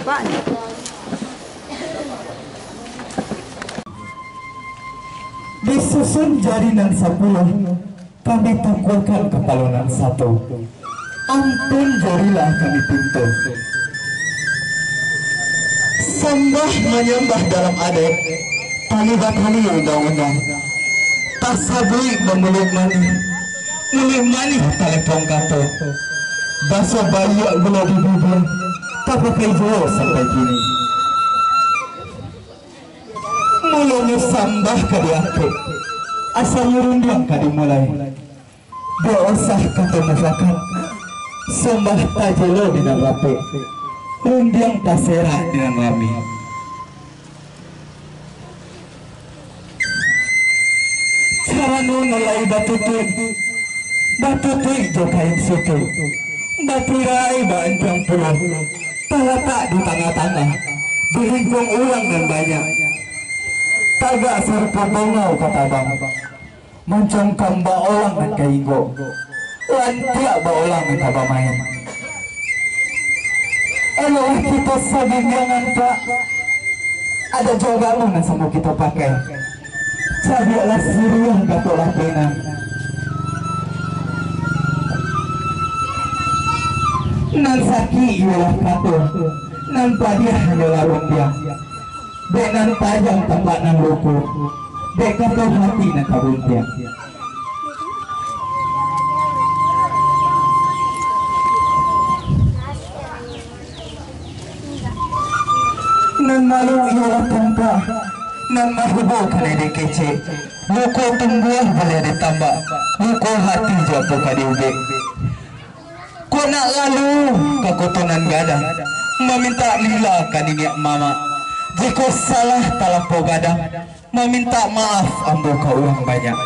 pembukanya. Disusun jarinan 10, kami tangguhkan kepalonan 1. Ampun jarilah kami pintu. Sembah menyembah dalam adat, tali undang-undang. Tak sabui memeluk mani telepon kato. Baso bayi gula di bibir, tak pakai jual sampai kini. Mulanya sambah ke diakit, asal nyurundiang ke dimulai. Doosah kata masakan, sembah tajelo dengan rapi, rundiang taserah dengan rami. Cara nunulai batu tuik jokain situ, batu rai bancang pulau, talatak di tengah-tengah, dilingkung ulang dan banyak. Tagak serta bongau kata bang, mencongkang baolang dan kaigo, lantiak baolang dan kabamain. Elah kita sabing jangan tak, ada jogamu yang semua kita pakai. Carilah siriah gatolah pena. Nan saki ialah kato, nan padiah ialah rumpiah. Dek nan tajam tempat nan luku, dek kato hati nan kabuntiah. Nan malu ialah tangka, nan mahubo kena kece. Luku tumbuh boleh ditambah, luku hati jatuh kadiubek. Ko nak lalu kekutunan gadang, meminta lila kaninya mama. Jika salah talapo gadang, meminta maaf ambo ka uang banyak.